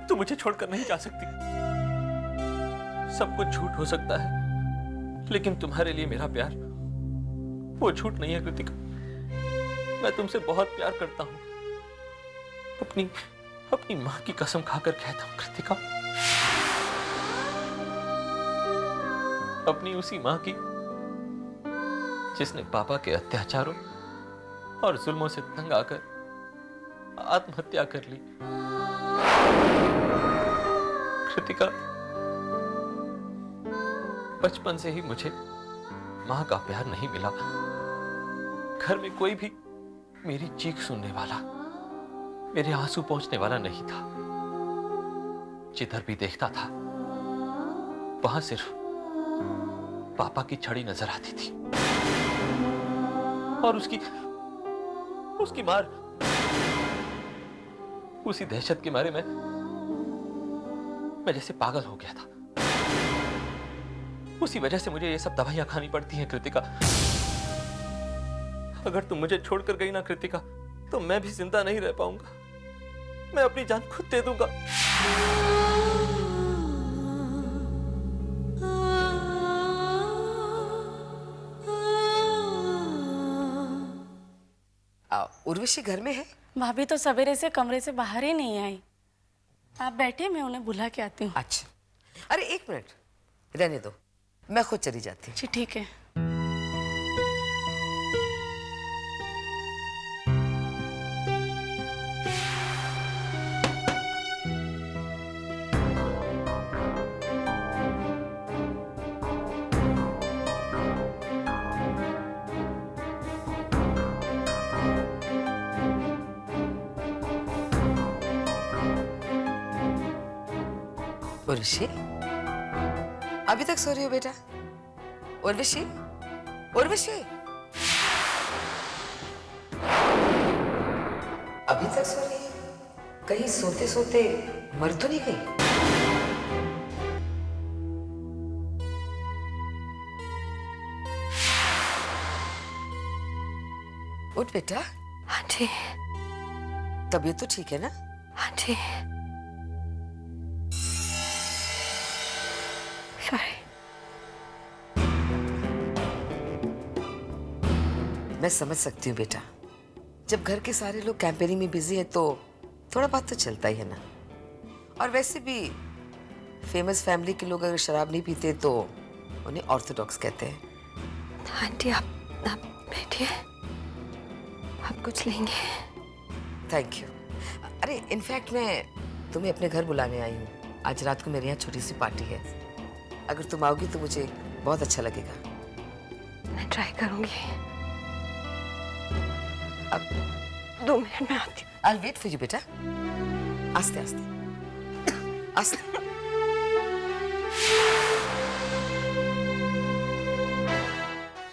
तू मुझे छोड़कर नहीं जा सकती। सब कुछ झूठ हो सकता है, लेकिन तुम्हारे लिए मेरा प्यार वो झूठ नहीं है कृतिका। मैं तुमसे बहुत प्यार करता हूं। अपनी मां की कसम खाकर कहता हूं कृतिका, अपनी उसी मां की जिसने पापा के अत्याचारों और जुल्मों से तंग आकर आत्महत्या कर ली। कृतिका, बचपन से ही मुझे मां का प्यार नहीं मिला। घर में कोई भी मेरी चीख सुनने वाला, मेरे आंसू पोंछने वाला नहीं था। जिधर भी देखता था वहां सिर्फ पापा की छड़ी नजर आती थी और उसकी मार। उसी दहशत के मारे मैं जैसे पागल हो गया था। उसी वजह से मुझे ये सब दवाइयां खानी पड़ती हैं कृतिका। अगर तुम मुझे छोड़कर गई ना कृतिका, तो मैं भी जिंदा नहीं रह पाऊंगा। मैं अपनी जान खुद दे दूंगा। उर्वशी घर में है? भाभी तो सवेरे से कमरे से बाहर ही नहीं आई। आप बैठे, मैं उन्हें बुला के आती हूँ। अच्छा, अरे एक मिनट रहने दो, मैं खुद चली जाती हूँ। जी ठीक है। उर्वशी, अभी तक सो रही हो बेटा? उर्वशी, उर्वशी, अभी तक सो रही है? कहीं सोते सोते मर तो नहीं गई? उठ बेटा। हाँ जी। तबीयत तो ठीक है ना? हाँ जी। सॉरी। मैं समझ सकती हूँ बेटा, जब घर के सारे लोग कैंपेनिंग में बिजी है तो थोड़ा बहुत तो चलता ही है ना। और वैसे भी फेमस फैमिली के लोग अगर शराब नहीं पीते तो उन्हें ऑर्थोडॉक्स कहते हैं। आंटी आप बैठिए, आप कुछ लेंगे? Thank you. अरे इनफैक्ट मैं तुम्हें अपने घर बुलाने आई हूँ। आज रात को मेरे यहाँ छोटी सी पार्टी है। अगर तुम आओगी तो मुझे बहुत अच्छा लगेगा। मैं ट्राई करूंगी। अब 2 मिनट में आती हूँ। I'll wait for you बेटा। आस्ते आस्ते आस्ते।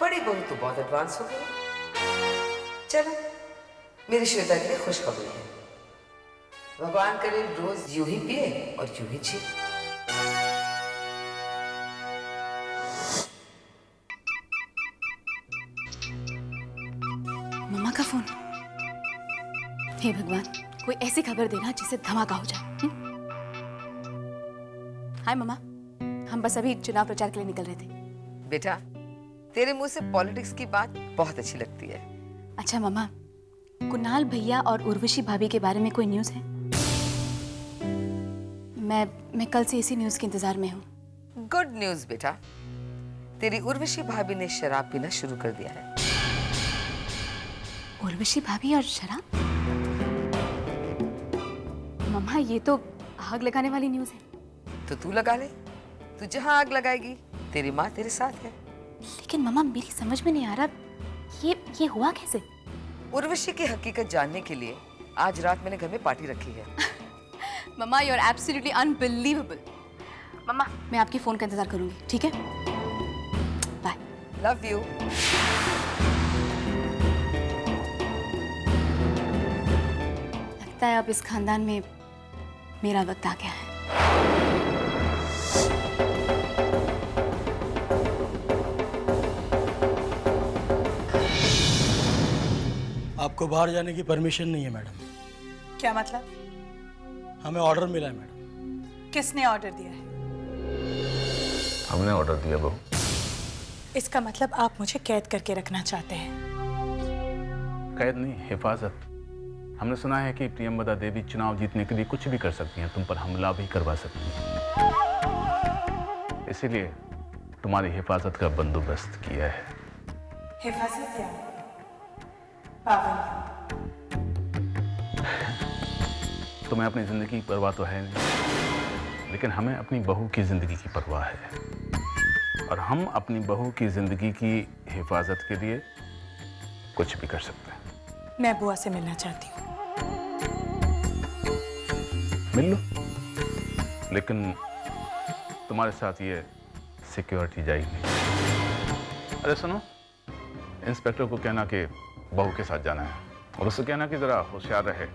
बड़ी बहू तो बहुत एडवांस हो गई। चलो, मेरी श्वेता के लिए खुशखबरी है। भगवान करे रोज यूं ही पिए और यूं ही जिए। मम्मा का फोन। हे भगवान, कोई ऐसी खबर देना जिससे धमाका हो जाए। हाय मम्मा, हम बस अभी चुनाव प्रचार के लिए निकल रहे थे। बेटा, तेरे मुंह से पॉलिटिक्स की बात बहुत अच्छी लगती है। अच्छा मम्मा, कुणाल भैया और उर्वशी भाभी के बारे में कोई न्यूज़ है? मैं कल से इसी न्यूज़ के इंतजार में हूँ। गुड न्यूज बेटा, तेरी उर्वशी भाभी ने शराब पीना शुरू कर दिया है। उर्वशी भाभी और शराब? मम्मा, ये तो आग लगाने वाली न्यूज़ है। तो तू लगा ले। तू जहां आग लगाएगी तेरी माँ तेरे साथ है। लेकिन मम्मा, मेरी समझ में नहीं आ रहा, ये हुआ कैसे? उर्वशी की हकीकत जानने के लिए आज रात मैंने घर में पार्टी रखी है। मम्मा, यू आर एब्सोल्युटली अनबिलीवेबल। मम्मा, मैं आपकी फोन का इंतजार करूंगी, ठीक है? बाय। Love you. लगता है अब इस खानदान में मेरा वक्त आ गया है। आपको बाहर जाने की परमिशन नहीं है मैडम। क्या मतलब? हमें ऑर्डर मिला है मैडम। किसने ऑर्डर दिया है? हमने ऑर्डर दिया बहू। इसका मतलब आप मुझे कैद करके रखना चाहते हैं? कैद नहीं, हिफाजत। हमने सुना है कि प्रियंवदा देवी चुनाव जीतने के लिए कुछ भी कर सकती हैं, तुम पर हमला भी करवा सकती हैं। इसीलिए तुम्हारी हिफाजत का बंदोबस्त किया है। हिफाजत क्या? पावन। तुम्हें अपनी जिंदगी की परवाह तो है नहीं, लेकिन हमें अपनी बहू की जिंदगी की परवाह है, और हम अपनी बहू की जिंदगी की हिफाजत के लिए कुछ भी कर सकते हैं। मैं बुआ से मिलना चाहती हूँ। मिल लो, लेकिन तुम्हारे साथ ये सिक्योरिटी जाएगी। अरे सुनो, इंस्पेक्टर को कहना कि बहू के साथ जाना है, और उससे कहना कि जरा होशियार रहे।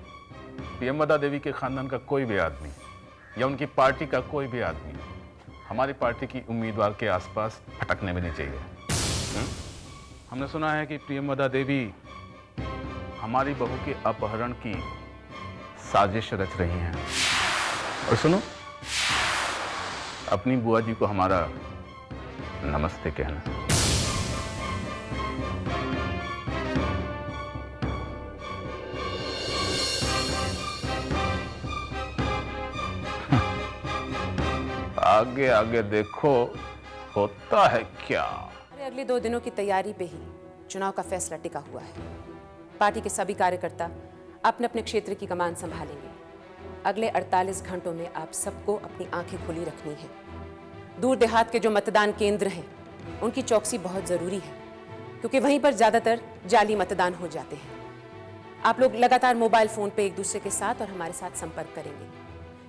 प्रियंवदा देवी के खानदान का कोई भी आदमी या उनकी पार्टी का कोई भी आदमी हमारी पार्टी की उम्मीदवार के आसपास भटकने भी नहीं चाहिए। हमने सुना है कि प्रियंवदा देवी हमारी बहू के अपहरण की साजिश रच रही हैं। और सुनो, अपनी बुआ जी को हमारा नमस्ते कहना। आगे आगे देखो होता है क्या। अगले 2 दिनों की तैयारी पे ही चुनाव का फैसला टिका हुआ है। पार्टी के सभी कार्यकर्ता अपने अपने क्षेत्र की कमान संभालेंगे। अगले 48 घंटों में आप सबको अपनी आंखें खुली रखनी है। दूर देहात के जो मतदान केंद्र हैं, उनकी चौकसी बहुत जरूरी है, क्योंकि वहीं पर ज्यादातर जाली मतदान हो जाते हैं। आप लोग लगातार मोबाइल फोन पे एक दूसरे के साथ और हमारे साथ संपर्क करेंगे।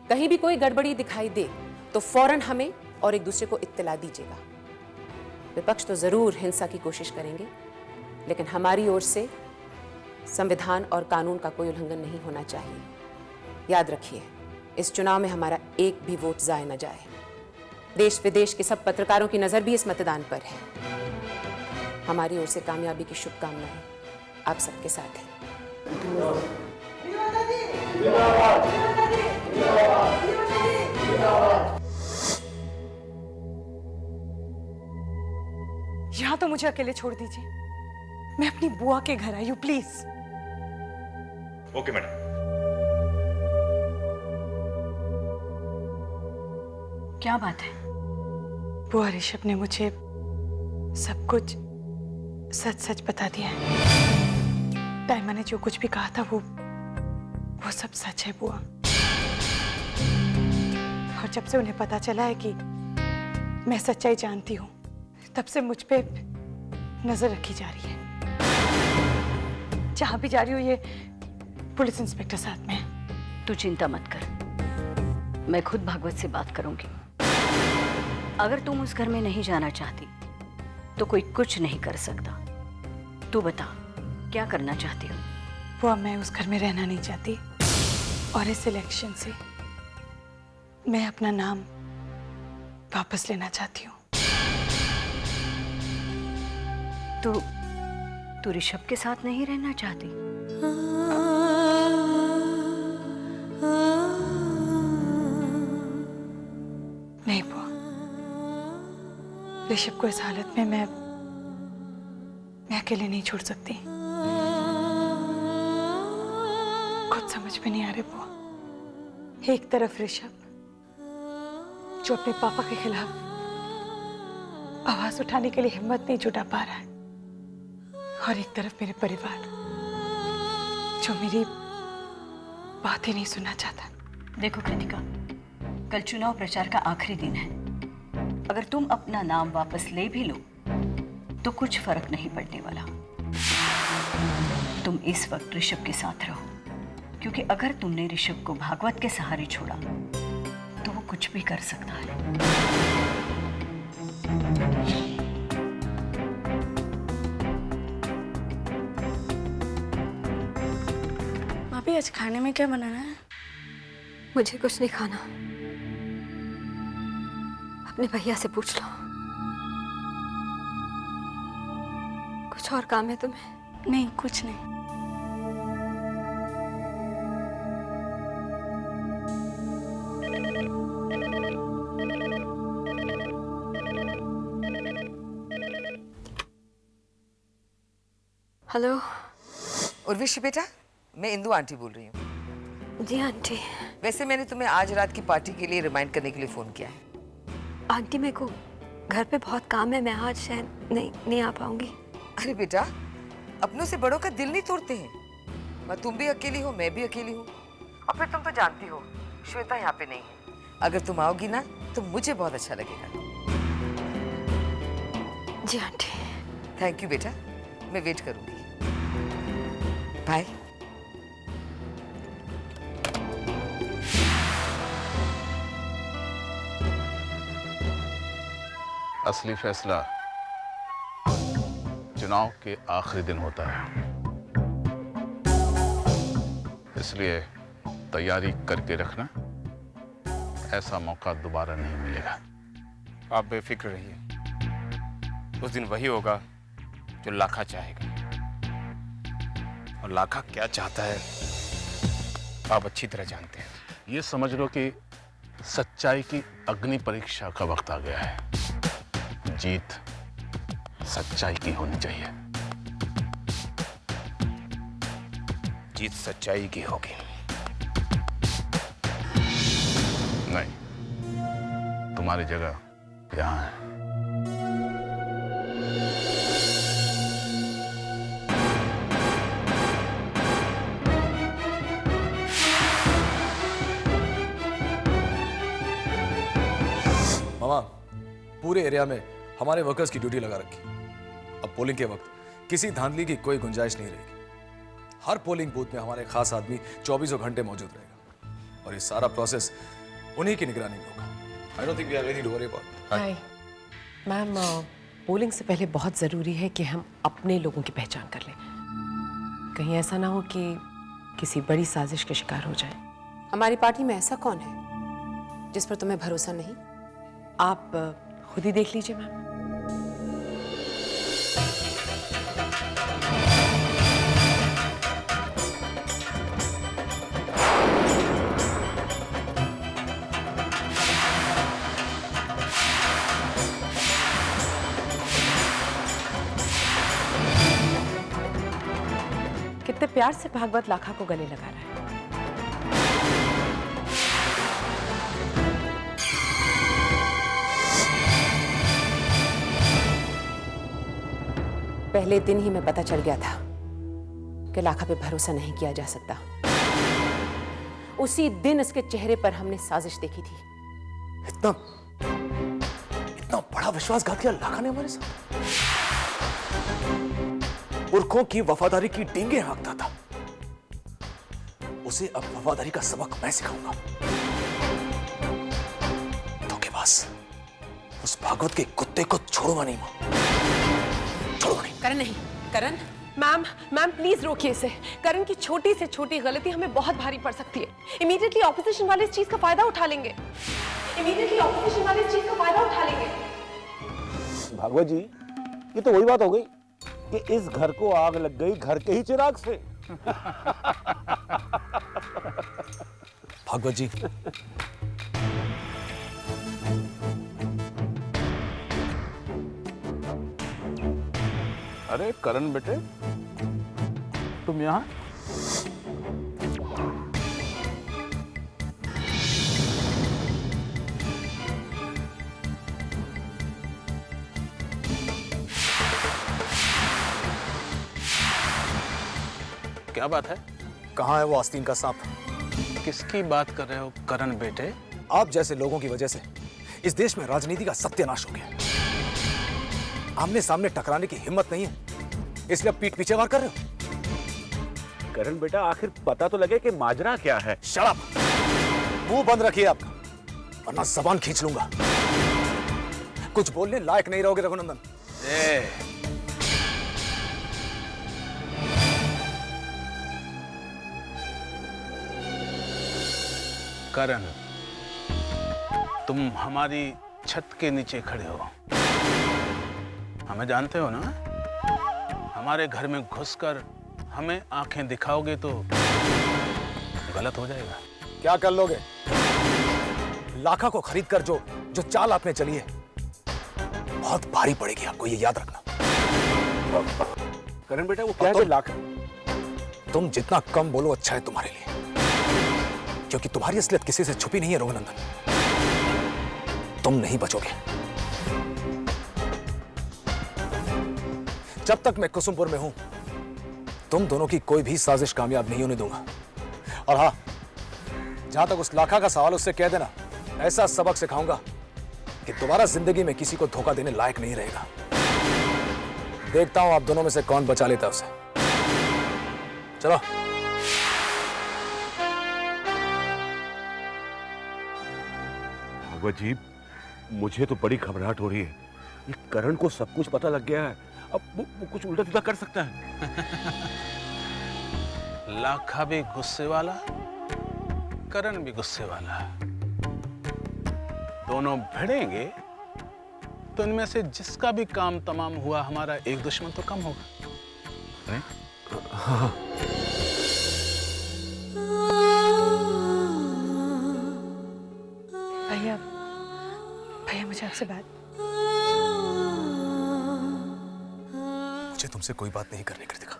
कहीं भी कोई गड़बड़ी दिखाई दे तो फौरन हमें और एक दूसरे को इत्तला दीजिएगा। विपक्ष तो जरूर हिंसा की कोशिश करेंगे, लेकिन हमारी ओर से संविधान और कानून का कोई उल्लंघन नहीं होना चाहिए। याद रखिए, इस चुनाव में हमारा एक भी वोट जाए न जाए। देश विदेश के सब पत्रकारों की नजर भी इस मतदान पर है। हमारी ओर से कामयाबी की शुभकामनाएं आप सबके साथ हैं। यहाँ तो मुझे अकेले छोड़ दीजिए। मैं अपनी बुआ के घर आई हूँ, प्लीज। Okay madam. क्या बात है? बुआ ऋषभ ने मुझे सब कुछ सच सच बता दिया है। डायमा ने जो कुछ भी कहा था वो सब सच है बुआ। और जब से उन्हें पता चला है कि मैं सच्चाई जानती हूँ, तब से मुझ पे नजर रखी जा रही है। जहां भी जा रही हूँ ये पुलिस इंस्पेक्टर साथ में है। तू चिंता मत कर, मैं खुद भागवत से बात करूंगी। अगर तुम उस घर में नहीं जाना चाहती तो कोई कुछ नहीं कर सकता। तू बता, क्या करना चाहती हो? वो मैं उस घर में रहना नहीं चाहती, और इस इलेक्शन से मैं अपना नाम वापस लेना चाहती हूँ। तू ऋषभ के साथ नहीं रहना चाहती? नहीं बुआ, ऋषभ को इस हालत में मैं अकेले नहीं छोड़ सकती। कुछ समझ में नहीं आ रही बुआ। एक तरफ ऋषभ जो अपने पापा के खिलाफ आवाज उठाने के लिए हिम्मत नहीं जुटा पा रहा है, और एक तरफ मेरे परिवार जो मेरी बात ही नहीं सुनना चाहता। देखो कृतिका, कल चुनाव प्रचार का आखिरी दिन है। अगर तुम अपना नाम वापस ले भी लो तो कुछ फर्क नहीं पड़ने वाला। तुम इस वक्त ऋषभ के साथ रहो, क्योंकि अगर तुमने ऋषभ को भागवत के सहारे छोड़ा तो वो कुछ भी कर सकता है। भाभी, आज खाने में क्या बनाना है? मुझे कुछ नहीं खाना, अपने भैया से पूछ लो। कुछ और काम है तुम्हें? नहीं, कुछ नहीं। हेलो। उर्विशी बेटा, मैं इंदु आंटी बोल रही हूँ। जी आंटी। वैसे मैंने तुम्हें आज रात की पार्टी के लिए रिमाइंड करने के लिए फोन किया है। आंटी मेरे को घर पे बहुत काम है, मैं आज शायद नहीं आ पाऊंगी। अरे बेटा, अपनों से बड़ों का दिल नहीं तोड़ते हैं। मैं तुम भी अकेली हो, मैं भी अकेली हूँ, और फिर तुम तो जानती हो श्वेता यहाँ पे नहीं है। अगर तुम आओगी ना तो मुझे बहुत अच्छा लगेगा। जी आंटी। थैंक यू बेटा, मैं वेट करूंगी। बाय। असली फैसला चुनाव के आखिरी दिन होता है, इसलिए तैयारी करके रखना। ऐसा मौका दोबारा नहीं मिलेगा। आप बेफिक्र रहिए, उस दिन वही होगा जो लाखा चाहेगा, और लाखा क्या चाहता है आप अच्छी तरह जानते हैं। ये समझ लो कि सच्चाई की अग्नि परीक्षा का वक्त आ गया है। जीत सच्चाई की होनी चाहिए। जीत सच्चाई की होगी। नहीं, तुम्हारी जगह यहाँ है। मामा, पूरे एरिया में हमारे वर्कर्स की ड्यूटी लगा रखी। अब पोलिंग के वक्त किसी धांधली की कोई गुंजाइश नहीं रहेगी। हर पोलिंग बूथ में हमारे खास आदमी 24 घंटे मौजूद रहेगा, और ये सारा प्रोसेस उन्हीं की निगरानी में होगा। I don't think we have anything to worry about. Hi ma'am, polling से पहले बहुत ज़रूरी है कि हम अपने लोगों की पहचान कर लें। कहीं ऐसा ना हो कि किसी बड़ी साजिश के शिकार हो जाए। हमारी पार्टी में ऐसा कौन है जिस पर तुम्हें भरोसा नहीं? आप खुद ही देख लीजिए मैम। कितने प्यार से भागवत लाखा को गले लगा रहा है। पहले दिन ही मैं पता चल गया था कि लाखा पे भरोसा नहीं किया जा सकता। उसी दिन उसके चेहरे पर हमने साजिश देखी थी। इतना बड़ा विश्वासघात किया लाखा ने हमारे साथ। पुरखों की वफादारी की डींगे हाँकता था। उसे अब वफादारी का सबक मैं सिखाऊंगा। धोखेबाज, उस भागवत के कुत्ते को छोड़ूंगा नहीं मां, छोड़ूंगा नहीं। करण नहीं, करण। मैम प्लीज रोकिए इसे। करण की छोटी से छोटी गलती हमें बहुत भारी पड़ सकती है। इमीडिएटली ऑपोजिशन वाले इस चीज का फायदा उठा लेंगे। भागवत जी, ये तो वही बात हो गई कि इस घर को आग लग गई घर के ही चिराग से। भागवत जी, अरे करण बेटे, तुम यहाँ? क्या बात है? कहाँ है वो आस्तीन का सांप? किसकी बात कर रहे हो करण बेटे? आप जैसे लोगों की वजह से इस देश में राजनीति का सत्यानाश हो गया। आमने सामने टकराने की हिम्मत नहीं है, इसलिए आप पीठ पीछे वार कर रहे हो। करण बेटा, आखिर पता तो लगे कि माजरा क्या है। Shut up! मुंह बंद रखिए आपका, वरना जबान खींच लूंगा। कुछ बोलने लायक नहीं रहोगे रघुनंदन। करण, तुम हमारी छत के नीचे खड़े हो, हमें जानते हो ना? हमारे घर में घुसकर हमें आंखें दिखाओगे तो गलत हो जाएगा। क्या कर लोगे? लाखा को खरीद कर जो चाल आपने चली है बहुत भारी पड़ेगी आपको, ये याद रखना। करण बेटा वो क्या है लाखा? तुम जितना कम बोलो अच्छा है तुम्हारे लिए, क्योंकि तुम्हारी असलियत किसी से छुपी नहीं है रघुनंदन। तुम नहीं बचोगे। जब तक मैं कुसुमपुर में हूं, तुम दोनों की कोई भी साजिश कामयाब नहीं होने दूंगा। और हाँ, जहां तक उस लाखा का सवाल, उससे कह देना ऐसा सबक सिखाऊंगा कि दोबारा जिंदगी में किसी को धोखा देने लायक नहीं रहेगा। देखता हूं आप दोनों में से कौन बचा लेता है उसे। चलो। भागवत जी, मुझे तो बड़ी घबराहट हो रही है। ये करण को सब कुछ पता लग गया है, अब वो कुछ उल्टा सीधा कर सकता है। लाखा भी गुस्से वाला, करण भी गुस्से वाला, दोनों भिड़ेंगे तो इनमें से जिसका भी काम तमाम हुआ, हमारा एक दुश्मन तो कम होगा। हाँ। भैया, भैया मुझे आपसे बात। मुझे तुमसे कोई बात नहीं करनी कृतिका।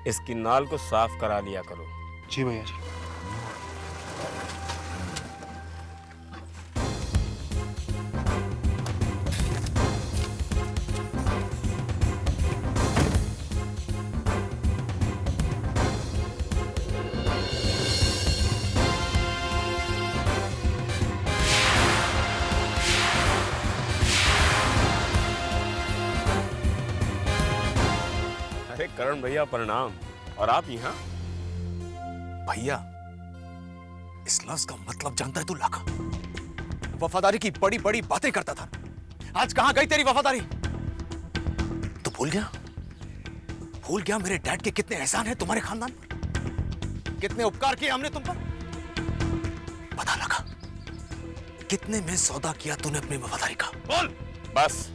इसकी नाल को साफ करा लिया करो। जी भैया जी। अरे करण भैया प्रणाम। और आप यहाँ? भैया, इस लफ्ज का मतलब जानता है तू लाखा? वफादारी की बड़ी बड़ी बातें करता था, आज कहां गई तेरी वफादारी? तू भूल गया? भूल गया मेरे डैड के कितने एहसान हैं तुम्हारे खानदान पर? कितने उपकार किए हमने तुम पर? बता लाखा, कितने में सौदा किया तूने अपनी वफादारी का? बोल। बस,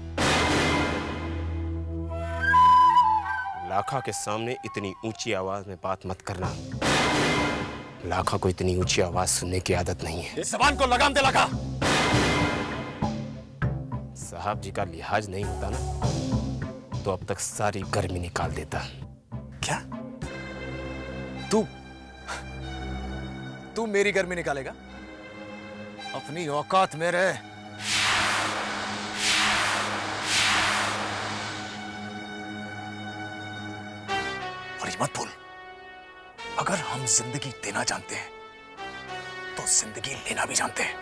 लाखा के सामने इतनी ऊंची आवाज में बात मत करना। लाखा को इतनी ऊंची आवाज सुनने की आदत नहीं है। इस जबान को लगाम दे लाखा। साहब जी का लिहाज नहीं होता ना, तो अब तक सारी गर्मी निकाल देता। क्या तू मेरी गर्मी निकालेगा? अपनी औकात में रह। और ये मत भूल, अगर हम जिंदगी देना जानते हैं तो जिंदगी लेना भी जानते हैं।